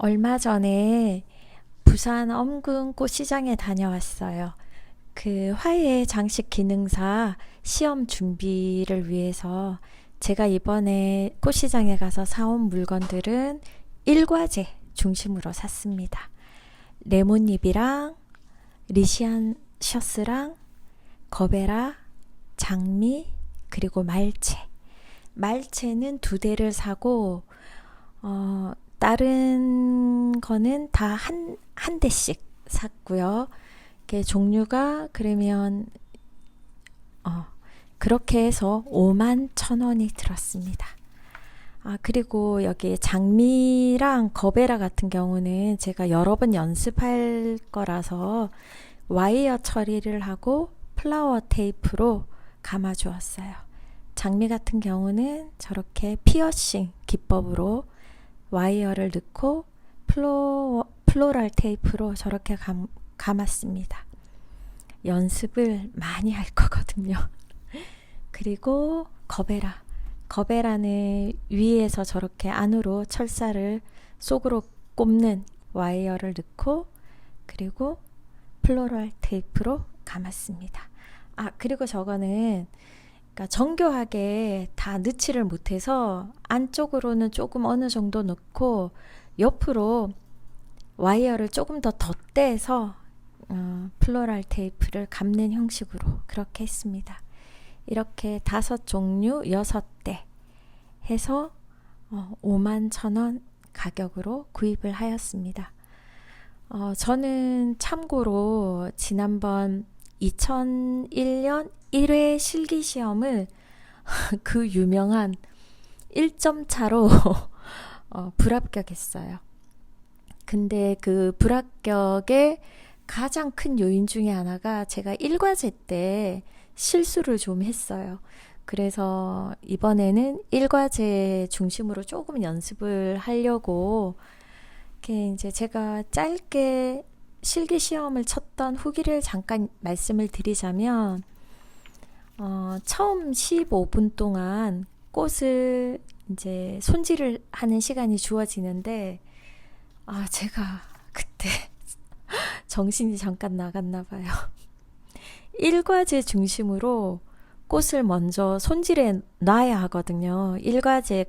얼마 전에 부산 엄근 꽃시장에 다녀왔어요. 그 화훼 장식 기능사 시험 준비를 위해서 제가 이번에 꽃시장에 가서 사온 물건들은 일과제 중심으로 샀습니다. 레몬잎이랑 리시안 셔스랑 거베라, 장미, 그리고 말채. 말채는 두 대를 사고 다른 거는 다 한 대씩 샀고요. 이게 종류가 그러면 어, 그렇게 해서 5만 천 원이 들었습니다. 아, 그리고 여기 장미랑 거베라 같은 경우는 제가 여러 번 연습할 거라서 와이어 처리를 하고 플라워 테이프로 감아 주었어요. 장미 같은 경우는 저렇게 피어싱 기법으로 와이어를 넣고 플로럴 테이프로 저렇게 감았습니다. 연습을 많이 할 거거든요. 그리고 거베라는 위에서 저렇게 안으로 철사를 속으로 꼽는 와이어를 넣고 그리고 플로럴 테이프로 감았습니다. 아, 그리고 저거는 그러니까 정교하게 다 넣지를 못해서 안쪽으로는 조금 어느 정도 넣고 옆으로 와이어를 조금 더 덧대서 플로럴 테이프를 감는 형식으로 그렇게 했습니다. 이렇게 5종류 6대 해서 5만 천 원 가격으로 구입을 하였습니다. 저는 참고로 지난번 2001년 1회 실기시험을 그 유명한 1점 차로 불합격했어요. 근데 그 불합격의 가장 큰 요인 중에 하나가 제가 일과제 때 실수를 좀 했어요. 그래서 이번에는 일과제 중심으로 조금 연습을 하려고 이렇게 이제 제가 짧게 실기 시험을 쳤던 후기를 잠깐 말씀을 드리자면 처음 15분 동안 꽃을 이제 손질을 하는 시간이 주어지는데 제가 그때 정신이 잠깐 나갔나 봐요. 일과제 중심으로 꽃을 먼저 손질해 놔야 하거든요. 일과제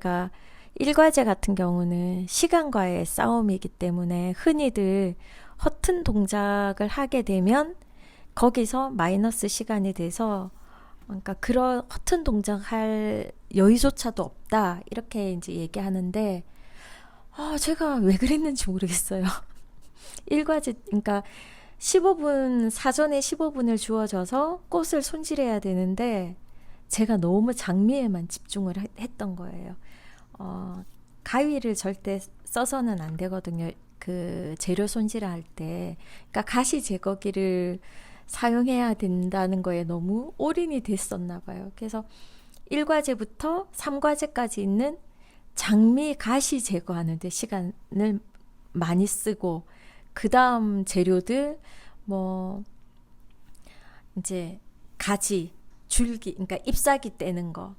같은 경우는 시간과의 싸움이기 때문에 흔히들 허튼 동작을 하게 되면 거기서 마이너스 시간이 돼서 그러니까 그런 허튼 동작할 여유조차도 없다 이렇게 이제 얘기하는데 제가 왜 그랬는지 모르겠어요. 일과제 그러니까 15분 사전에 15분을 주어져서 꽃을 손질해야 되는데 제가 너무 장미에만 집중을 했던 거예요. 가위를 절대 써서는 안 되거든요. 그 재료 손질할 때. 그러니까 가시 제거기를 사용해야 된다는 거에 너무 올인이 됐었나 봐요. 그래서 1과제부터 3과제까지 있는 장미 가시 제거하는 데 시간을 많이 쓰고 그 다음 재료들 뭐 이제 가지, 줄기, 그러니까 잎사귀 떼는 거.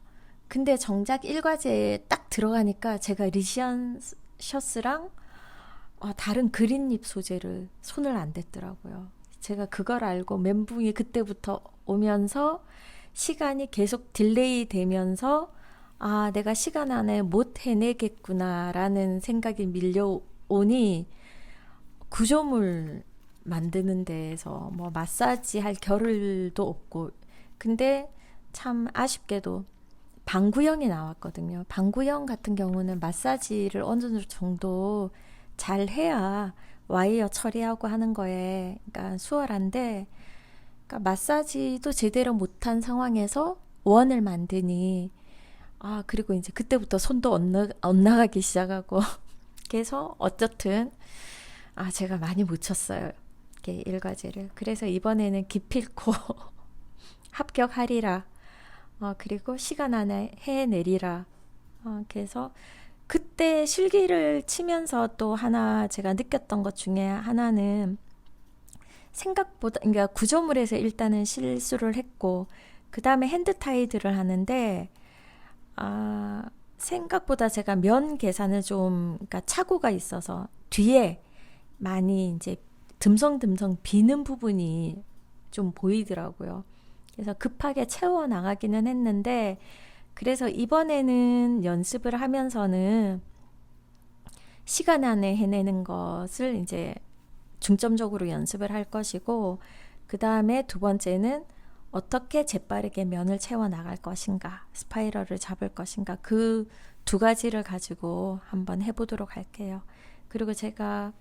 근데 정작 일과제에 딱 들어가니까 제가 리시안 셔스랑 다른 그린잎 소재를 손을 안 댔더라고요. 제가 그걸 알고 멘붕이 그때부터 오면서 시간이 계속 딜레이 되면서 내가 시간 안에 못 해내겠구나라는 생각이 밀려오니 구조물 만드는 데에서 뭐 마사지 할 겨를도 없고 근데 참 아쉽게도 방구형이 나왔거든요. 방구형 같은 경우는 마사지를 어느 정도 잘 해야 와이어 처리하고 하는 거에 그러니까 수월한데 그러니까 마사지도 제대로 못한 상황에서 원을 만드니 그리고 이제 그때부터 손도 엇나가기 시작하고 그래서 어쨌든 제가 많이 못 쳤어요. 이렇게 일과제를. 그래서 이번에는 기필코 합격하리라. 그리고 시간 안에 해내리라. 그래서 그때 실기를 치면서 또 하나 제가 느꼈던 것 중에 하나는 생각보다 그러니까 구조물에서 일단은 실수를 했고 그 다음에 핸드 타이드를 하는데 생각보다 제가 면 계산을 좀 그러니까 착오가 있어서 뒤에 많이 이제 듬성듬성 비는 부분이 좀 보이더라고요. 그래서 급하게 채워 나가기는 했는데, 그래서 이번에는 연습을 하면서는 시간 안에 해내는 것을 이제 중점적으로 연습을 할 것이고, 그 다음에 두 번째는 어떻게 재빠르게 면을 채워 나갈 것인가, 스파이럴을 잡을 것인가, 그 두 가지를 가지고 한번 해보도록 할게요. 그리고 제가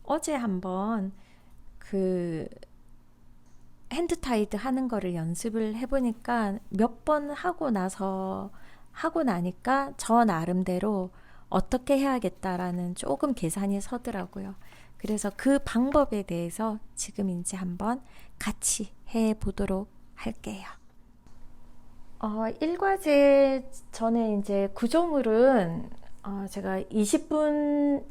어제 한번 그 핸드 타이드 하는 거를 연습을 해보니까 몇 번 하고 나니까 저 나름대로 어떻게 해야겠다라는 조금 계산이 서더라고요. 그래서 그 방법에 대해서 지금 이제 한번 같이 해보도록 할게요. 1과제 전에 이제 구조물은 제가 20분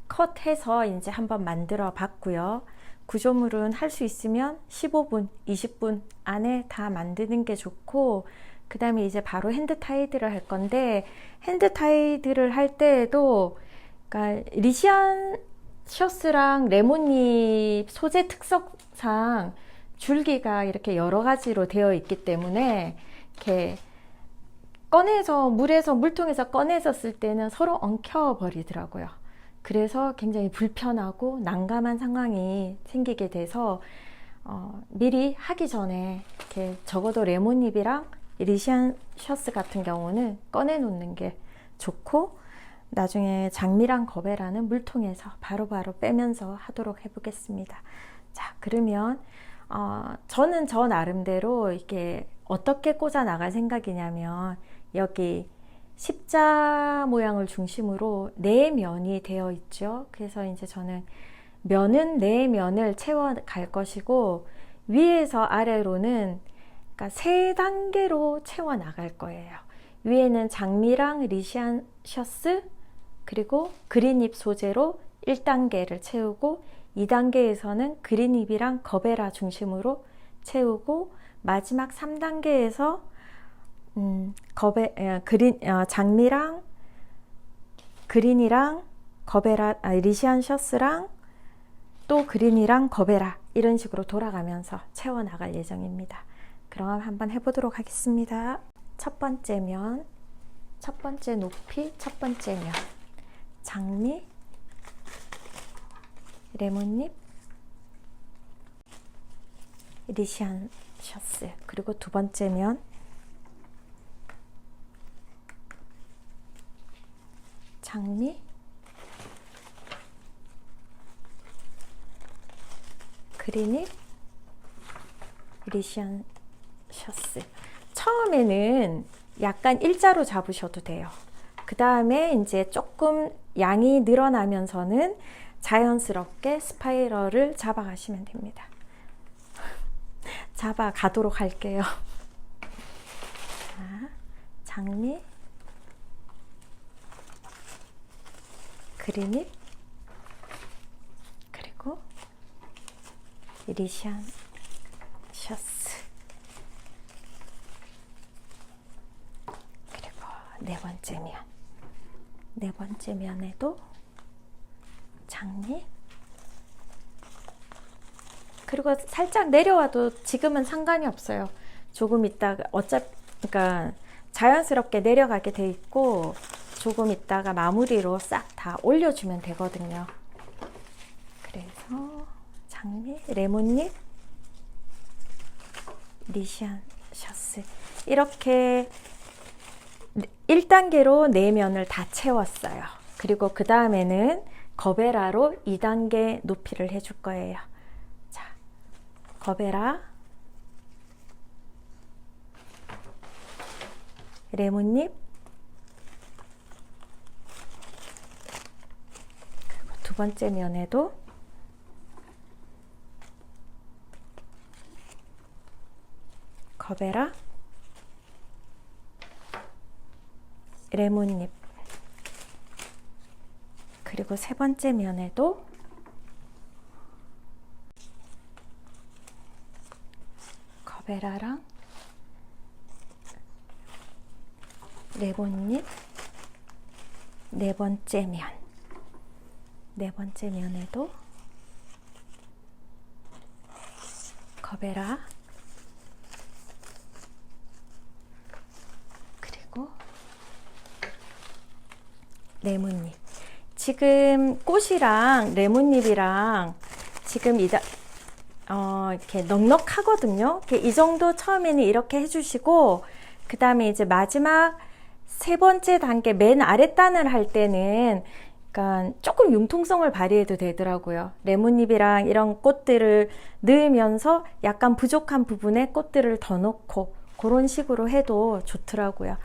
컷해서 이제 한번 만들어 봤고요. 구조물은 할 수 있으면 15분, 20분 안에 다 만드는 게 좋고, 그 다음에 이제 바로 핸드 타이드를 할 건데, 핸드 타이드를 할 때에도, 그러니까 리시안 셔츠랑 레몬잎 소재 특성상 줄기가 이렇게 여러 가지로 되어 있기 때문에, 이렇게 꺼내서 물통에서 꺼내서 쓸 때는 서로 엉켜 버리더라고요. 그래서 굉장히 불편하고 난감한 상황이 생기게 돼서 미리 하기 전에 이렇게 적어도 레몬잎이랑 리시안 셔츠 같은 경우는 꺼내 놓는 게 좋고, 나중에 장미랑 거베라는 물통에서 바로바로 빼면서 하도록 해보겠습니다. 자, 그러면 저는 저 나름대로 이렇게 어떻게 꽂아 나갈 생각이냐면, 여기 십자 모양을 중심으로 네 면이 되어 있죠. 그래서 이제 저는 면은 네 면을 채워 갈 것이고, 위에서 아래로는 그러니까 세 단계로 채워 나갈 거예요. 위에는 장미랑 리시안 셔츠 그리고 그린잎 소재로 1단계를 채우고, 2단계에서는 그린잎이랑 거베라 중심으로 채우고, 마지막 3단계에서 장미랑 그린이랑 거베라, 리시안 셔츠랑 또 그린이랑 거베라, 이런 식으로 돌아가면서 채워 나갈 예정입니다. 그럼 한번 해보도록 하겠습니다. 첫 번째 면, 첫 번째 높이, 첫 번째 면, 장미, 레몬잎, 리시안 셔츠, 그리고 두 번째 면, 장미, 그린잎, 리시안 셔츠. 처음에는 약간 일자로 잡으셔도 돼요. 그 다음에 이제 조금 양이 늘어나면서는 자연스럽게 스파이럴을 잡아가시면 됩니다. 잡아가도록 할게요. 자, 장미, 그린잎, 그리고 리시안 셔츠, 그리고 네 번째 면, 네 번째 면에도 장미, 그리고 살짝 내려와도 지금은 상관이 없어요. 조금 있다가 그러니까 자연스럽게 내려가게 돼 있고, 조금 있다가 마무리로 싹 다 올려주면 되거든요. 그래서 장미, 레몬잎, 리시안 셔츠, 이렇게 1단계로 네 면을 다 채웠어요. 그리고 그 다음에는 거베라로 2단계 높이를 해줄 거예요. 자, 거베라, 레몬잎, 그리고 두 번째 면에도 거베라, 레몬잎, 그리고 세 번째 면에도 거베라랑 레몬잎, 네 번째 면, 네 번째 면에도 거베라, 그리고 레몬잎. 지금 꽃이랑 레몬잎이랑 지금 이렇게 넉넉하거든요. 이 정도 처음에는 이렇게 해주시고, 그 다음에 이제 마지막 세 번째 단계 맨 아래 단을 할 때는 그러니까 조금 융통성을 발휘해도 되더라고요. 레몬잎이랑 이런 꽃들을 넣으면서 약간 부족한 부분에 꽃들을 더 넣고 그런 식으로 해도 좋더라고요.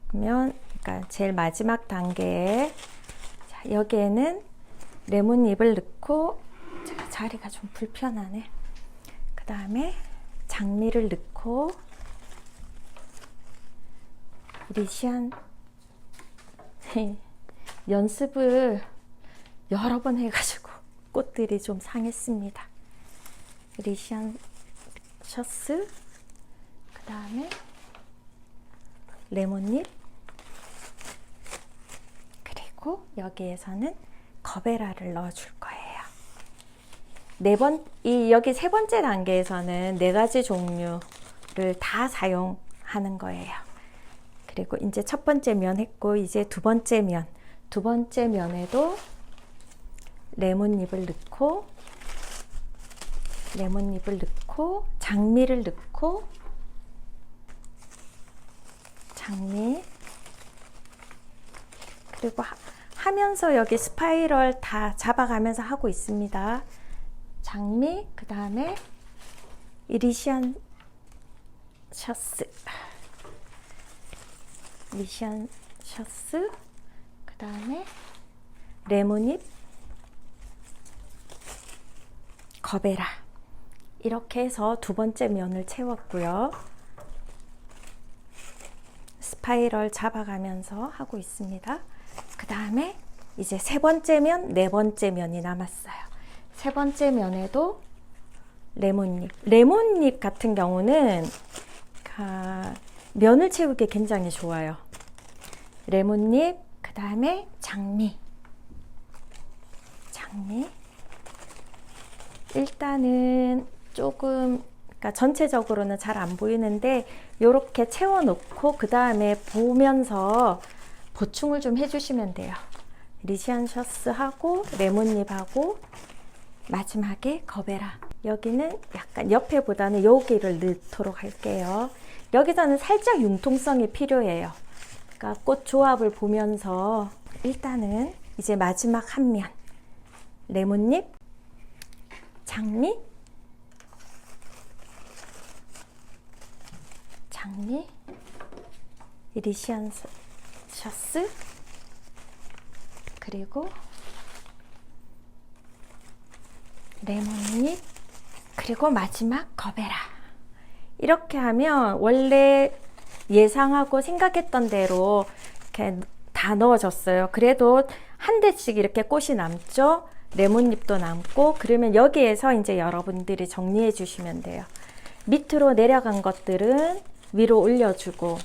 그러면 그러니까 제일 마지막 단계에 여기에는 레몬잎을 넣고, 제가 자리가 좀 불편하네. 그 다음에 장미를 넣고, 리시안 연습을 여러 번 해가지고 꽃들이 좀 상했습니다. 리시안 셔스, 그 다음에 레몬잎, 그리고 여기에서는 거베라를 넣어줄 거예요. 여기 세 번째 단계에서는 4가지 종류를 다 사용하는 거예요. 그리고 이제 첫 번째 면 했고, 이제 두 번째 면에도 레몬잎을 넣고, 장미를 넣고, 장미, 그리고 하면서 여기 스파이럴 다 잡아가면서 하고 있습니다. 장미, 그 다음에 리시안 셔스, 그 다음에 레몬잎, 거베라. 이렇게 해서 두 번째 면을 채웠고요. 스파이럴 잡아가면서 하고 있습니다. 그 다음에 이제 세 번째 면, 네 번째 면이 남았어요. 세 번째 면에도 레몬잎 같은 경우는 면을 채우기 굉장히 좋아요. 레몬잎, 그 다음에 장미. 일단은 조금, 그러니까 전체적으로는 잘 안 보이는데 이렇게 채워놓고 그 다음에 보면서 보충을 좀 해주시면 돼요. 리시안 셔스하고 레몬잎하고 마지막에 거베라. 여기는 약간 옆에보다는 여기를 넣도록 할게요. 여기서는 살짝 융통성이 필요해요. 그러니까 꽃 조합을 보면서 일단은 이제 마지막 한 면, 레몬잎, 장미, 리시안 셔스, 그리고 레몬잎, 그리고 마지막 거베라. 이렇게 하면 원래 예상하고 생각했던 대로 이렇게 다 넣어졌어요. 그래도 한 대씩 이렇게 꽃이 남죠. 레몬잎도 남고. 그러면 여기에서 이제 여러분들이 정리해 주시면 돼요. 밑으로 내려간 것들은 위로 올려주고,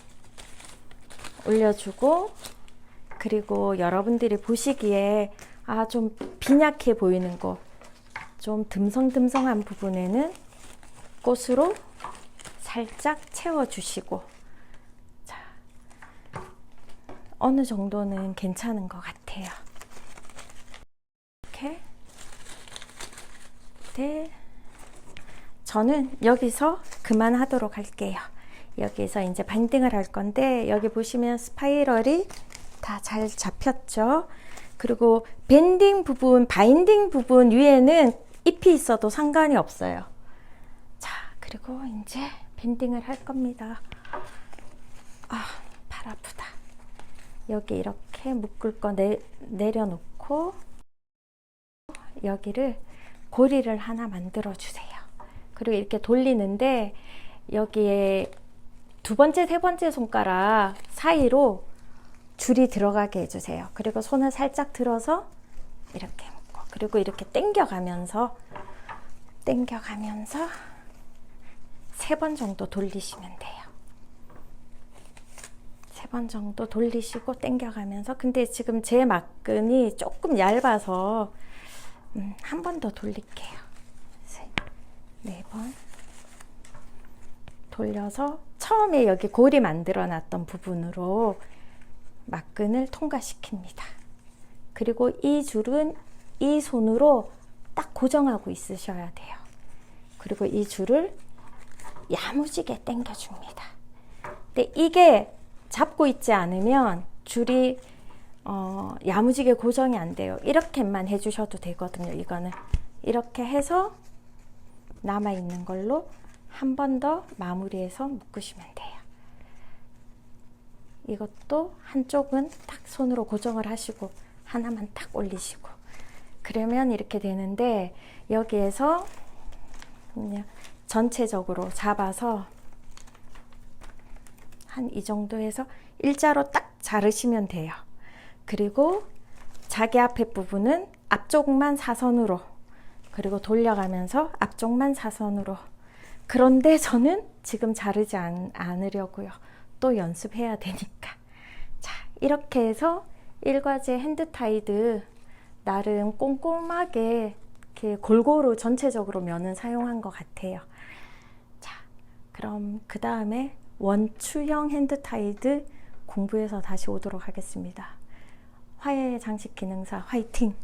그리고 여러분들이 보시기에 좀 빈약해 보이는 거, 좀 듬성듬성한 부분에는 꽃으로 살짝 채워주시고, 자, 어느 정도는 괜찮은 것 같아요. 이렇게. 네. 저는 여기서 그만하도록 할게요. 여기서 이제 반딩을 할 건데, 여기 보시면 스파이럴이 다 잘 잡혔죠. 그리고 밴딩 부분, 바인딩 부분 위에는 잎이 있어도 상관이 없어요. 자, 그리고 이제 밴딩을 할 겁니다. 팔 아프다. 여기 이렇게 묶을 거 내려놓고, 여기를 고리를 하나 만들어 주세요. 그리고 이렇게 돌리는데, 여기에 두 번째, 세 번째 손가락 사이로 줄이 들어가게 해주세요. 그리고 손을 살짝 들어서 이렇게 묶고, 그리고 이렇게 당겨가면서 3번 정도 돌리시면 돼요. 3번 정도 돌리시고 당겨가면서. 근데 지금 제 막근이 조금 얇아서 한 번 더 돌릴게요. 셋, 네 번 돌려서 처음에 여기 고리 만들어 놨던 부분으로 막근을 통과시킵니다. 그리고 이 줄은 이 손으로 딱 고정하고 있으셔야 돼요. 그리고 이 줄을 야무지게 당겨줍니다. 근데 이게 잡고 있지 않으면 줄이 야무지게 고정이 안 돼요. 이렇게만 해주셔도 되거든요. 이거는 이렇게 해서 남아있는 걸로 한 번 더 마무리해서 묶으시면 돼요. 이것도 한쪽은 딱 손으로 고정을 하시고 하나만 딱 올리시고 그러면 이렇게 되는데, 여기에서 그냥 전체적으로 잡아서 한 이 정도 해서 일자로 딱 자르시면 돼요. 그리고 자기 앞에 부분은 앞쪽만 사선으로, 그리고 돌려가면서 앞쪽만 사선으로. 그런데 저는 지금 자르지 않으려고요. 또 연습해야 되니까. 자, 이렇게 해서 일과제 핸드타이드 나름 꼼꼼하게 이렇게 골고루 전체적으로 면은 사용한 것 같아요. 자, 그럼 그 다음에 원추형 핸드타이드 공부해서 다시 오도록 하겠습니다. 화해 장식 기능사 화이팅!